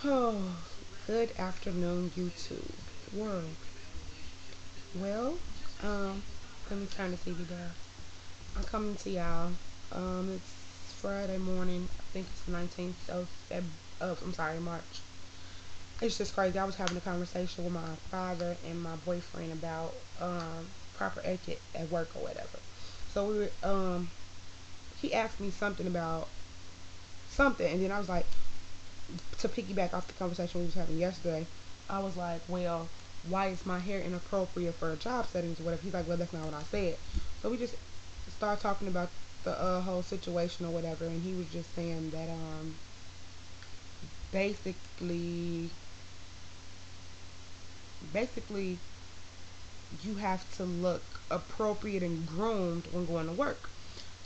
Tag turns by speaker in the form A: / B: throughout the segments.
A: Oh, good afternoon, YouTube world. Well, um, let me turn the TV down. I'm coming to y'all. It's Friday morning. I think it's the 19th I'm sorry, March. It's just crazy. I was having a conversation with my father and my boyfriend about proper etiquette at work or whatever. So he asked me something about something, and then I was like, to piggyback off the conversation we was having yesterday, I was like, well, why is my hair inappropriate for job settings or whatever? He's like, well, that's not what I said. So we just started talking about the whole situation or whatever, and he was just saying that basically basically you have to look appropriate and groomed when going to work.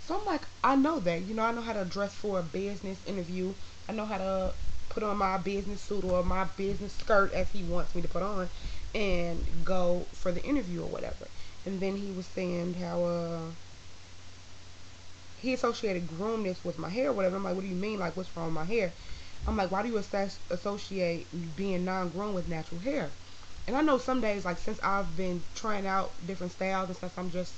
A: So I'm like, I know that. I know how to dress for a business interview. I know how to put on my business suit or my business skirt as he wants me to put on and go for the interview or whatever. And then he was saying how he associated groomness with my hair or whatever. I'm like, what do you mean? Like, what's wrong with my hair? I'm like, why do you associate being non-grown with natural hair? And I know some days, like since I've been trying out different styles and since I'm just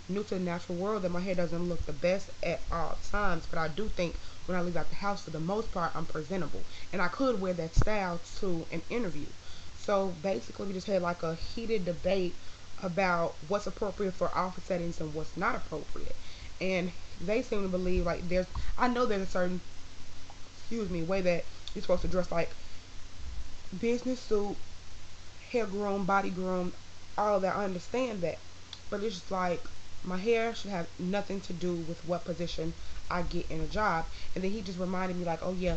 A: new to the natural world, that my hair doesn't look the best at all times. But I do think when I leave out the house, for the most part, I'm presentable, and I could wear that style to an interview. So basically, we just had like a heated debate about what's appropriate for office settings and what's not appropriate. And they seem to believe like I know there's a certain, way that you're supposed to dress, like business suit, hair groomed, body groomed, all of that. I understand that, but it's just like my hair should have nothing to do with what position I get in a job. And then he just reminded me like, oh yeah,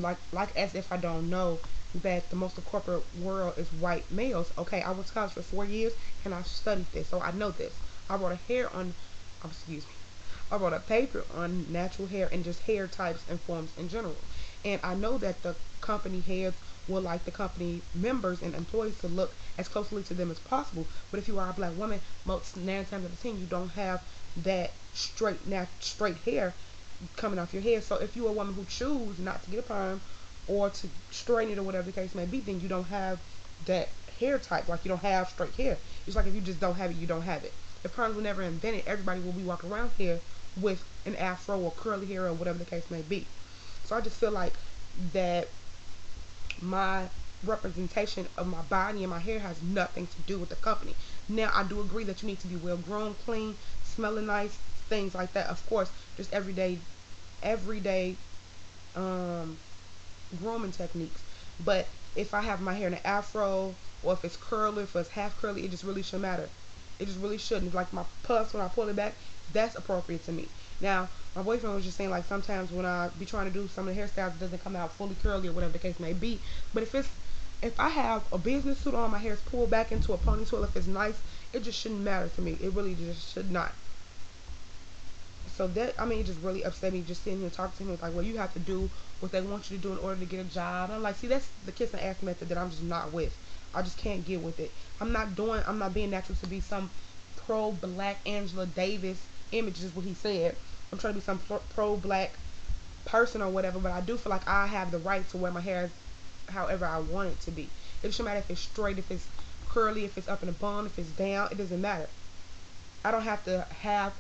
A: like as if I don't know that the most of corporate world is white males. Okay, I was college for 4 years and I studied this, so I know this. I wrote a hair on, excuse me, I wrote a paper on natural hair and just hair types and forms in general. And I know that the company heads would like the company members and employees to look as closely to them as possible. But if you are a black woman, most 9 times out of 10, you don't have that straight hair coming off your head. So if you're a woman who choose not to get a perm or to straighten it or whatever the case may be, then you don't have that hair type. Like, you don't have straight hair. It's like if you just don't have it, you don't have it. If perms were never invented, everybody will be walking around here with an afro or curly hair or whatever the case may be. So I just feel like that my representation of my body and my hair has nothing to do with the company. Now, I do agree that you need to be well grown, clean, smelling nice, things like that. Of course, just everyday grooming techniques. But if I have my hair in an afro, or if it's curly, if it's half curly, it just really shouldn't matter. It just really shouldn't. Like my puffs when I pull it back, that's appropriate to me. Now, my boyfriend was just saying like sometimes when I be trying to do some of the hairstyles, it doesn't come out fully curly or whatever the case may be. But if I have a business suit on, my hair is pulled back into a ponytail, if it's nice, it just shouldn't matter to me. It really just should not. So that, I mean, it just really upset me just sitting here talking to him. It's like, well, you have to do what they want you to do in order to get a job. And I'm like, see, that's the kiss and ass method that I'm just not with. I just can't get with it. I'm not being natural to be some pro black Angela Davis image, is what he said. I'm trying to be some pro black person or whatever, but I do feel like I have the right to wear my hair however I want it to be. It doesn't matter if it's straight, if it's curly, if it's up in a bun, if it's down. It doesn't matter. I don't have to have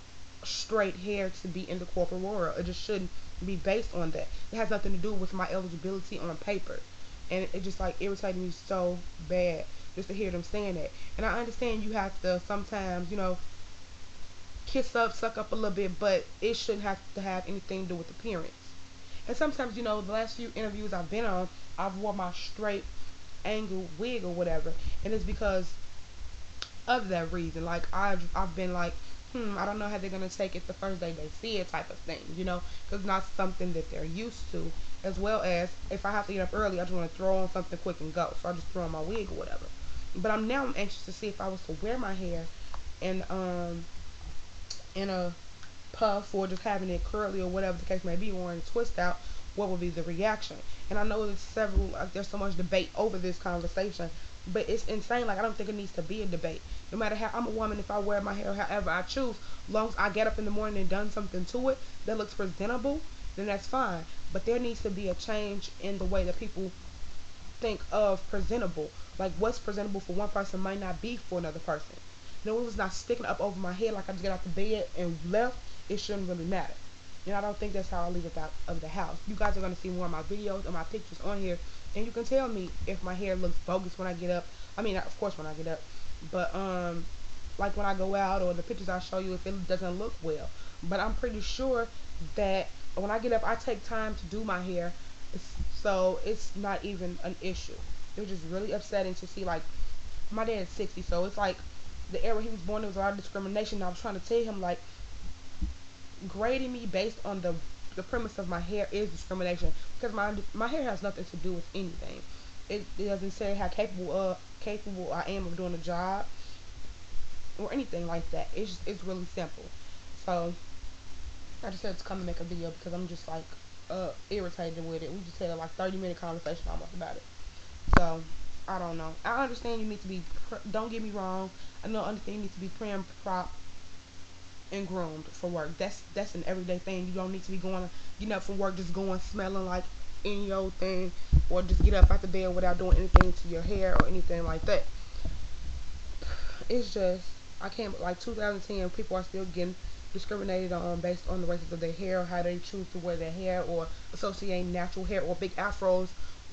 A: straight hair to be in the corporate world. It just shouldn't be based on that. It has nothing to do with my eligibility on paper. And it just like irritated me so bad just to hear them saying that. And I understand you have to sometimes, kiss up, suck up a little bit, but it shouldn't have to have anything to do with appearance. And sometimes, the last few interviews I've been on, I've worn my straight angle wig or whatever, and it's because of that reason. Like I've been like, I don't know how they're gonna take it the first day they see it, type of thing, because it's not something that they're used to. As well as if I have to get up early, I just want to throw on something quick and go, so I just throw on my wig or whatever. But I'm anxious to see if I was to wear my hair and in a puff or just having it curly or whatever the case may be, or in a twist out, what would be the reaction? And I know there's so much debate over this conversation, but it's insane. Like, I don't think it needs to be a debate. No matter how, I'm a woman, if I wear my hair however I choose, as long as I get up in the morning and done something to it that looks presentable, then that's fine. But there needs to be a change in the way that people think of presentable. Like what's presentable for one person might not be for another person. No, it was not sticking up over my head like I just get out the bed and left. It shouldn't really matter. I don't think that's how I leave it out of the house. You guys are gonna see more of my videos and my pictures on here, and you can tell me if my hair looks bogus when I get up. I mean, of course when I get up, but like when I go out or the pictures I show you if it doesn't look well. But I'm pretty sure that when I get up, I take time to do my hair, so it's not even an issue. It was just really upsetting to see, like, my dad's 60, so it's like the era he was born, there was a lot of discrimination. I was trying to tell him, like, grading me based on the premise of my hair is discrimination, because my hair has nothing to do with anything. It doesn't say how capable I am of doing a job or anything like that. It's really simple. So I just had to come and make a video because I'm just like irritated with it. We just had a like 30-minute conversation almost about it. So I don't know. I understand you need to be. Don't get me wrong. I know understand you need to be prim, prop, and groomed for work. That's an everyday thing. You don't need to be getting up from work just going smelling like any old thing, or just get up out the bed without doing anything to your hair or anything like that. It's just I can't, like 2010, people are still getting discriminated on based on the races of their hair, or how they choose to wear their hair, or associate natural hair or big afros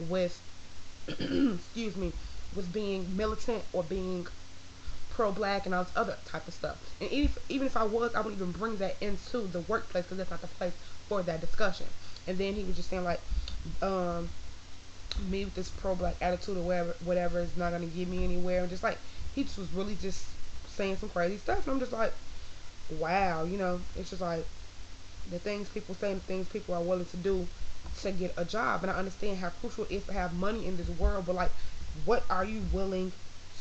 A: with excuse me, with being militant or being pro-black and all this other type of stuff. And even if I was, I wouldn't even bring that into the workplace because that's not the place for that discussion. And then he was just saying like, me with this pro-black attitude or whatever is not gonna get me anywhere, and just like he just was really just saying some crazy stuff, and I'm just like, wow, it's just like the things people say and the things people are willing to do to get a job. And I understand how crucial it is to have money in this world, but like, what are you willing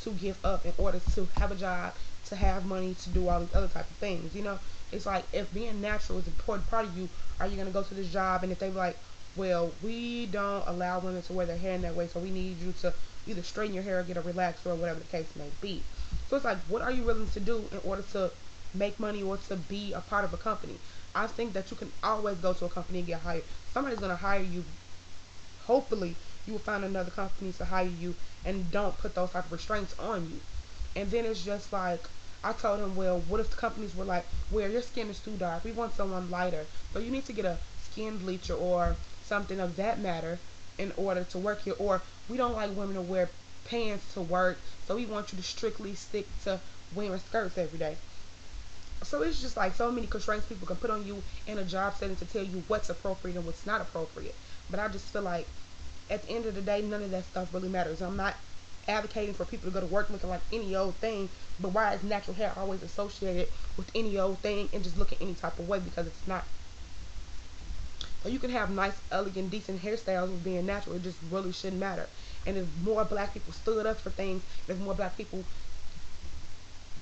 A: to give up in order to have a job, to have money, to do all these other type of things? It's like, if being natural is an important part of you, are you gonna go to this job and if they be like, well, we don't allow women to wear their hair in that way, so we need you to either straighten your hair or get a relaxer or whatever the case may be. So it's like, what are you willing to do in order to make money or to be a part of a company? I think that you can always go to a company and get hired. Somebody's going to hire you. Hopefully, you will find another company to hire you and don't put those type of restraints on you. And then it's just like, I told him, well, what if the companies were like, well, your skin is too dark, we want someone lighter, so you need to get a skin bleacher or something of that matter in order to work here. Or we don't like women to wear pants to work, so we want you to strictly stick to wearing skirts every day. So it's just like so many constraints people can put on you in a job setting to tell you what's appropriate and what's not appropriate. But I just feel like at the end of the day, none of that stuff really matters. I'm not advocating for people to go to work looking like any old thing, but why is natural hair always associated with any old thing and just looking any type of way? Because it's not. So you can have nice, elegant, decent hairstyles with being natural. It just really shouldn't matter. And if more black people stood up for things, if more black people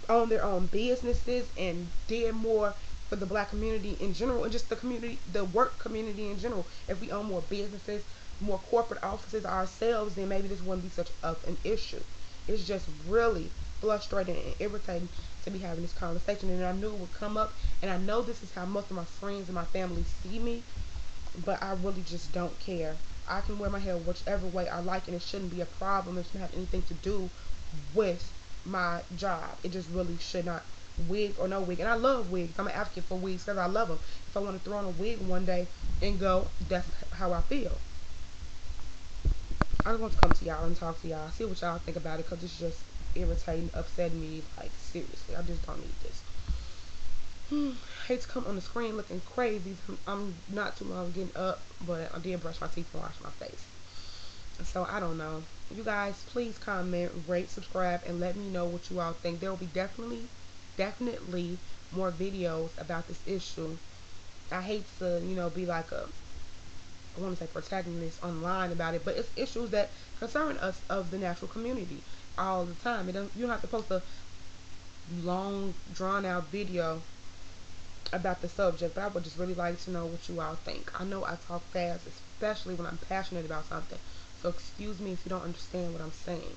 A: own their own businesses and did more for the black community in general, and just the community, the work community in general, if we own more businesses, more corporate offices ourselves, then maybe this wouldn't be such an issue. It's just really frustrating and irritating to be having this conversation, and I knew it would come up, and I know this is how most of my friends and my family see me, but I really just don't care. I can wear my hair whichever way I like, and it shouldn't be a problem. It shouldn't have anything to do with my job. It just really should not. Wig or no wig, and I love wigs. I'm an advocate for wigs because I love them. If I want to throw on a wig one day and go, that's how I feel. I just want to come to y'all and talk to y'all, see what y'all think about it, because it's just irritating, upsetting me. Like, seriously, I just don't need this. Hate to come on the screen looking crazy. I'm not too long getting up, but I did brush my teeth and wash my face. So I don't know. You guys, please comment, rate, subscribe, and let me know what you all think. There will be definitely more videos about this issue. I hate to, be like I want to say protagonist online about it, but it's issues that concern us of the natural community all the time. You don't have to post a long, drawn-out video about the subject, but I would just really like to know what you all think. I know I talk fast, especially when I'm passionate about something, so excuse me if you don't understand what I'm saying.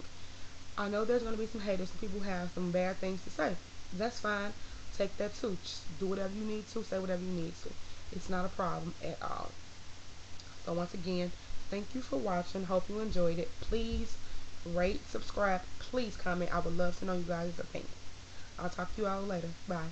A: I know there's going to be some haters, some people who have some bad things to say. That's fine. Take that too. Just do whatever you need to, say whatever you need to. It's not a problem at all. So once again, thank you for watching. Hope you enjoyed it. Please rate, subscribe, please comment. I would love to know you guys' opinion. I'll talk to you all later. Bye.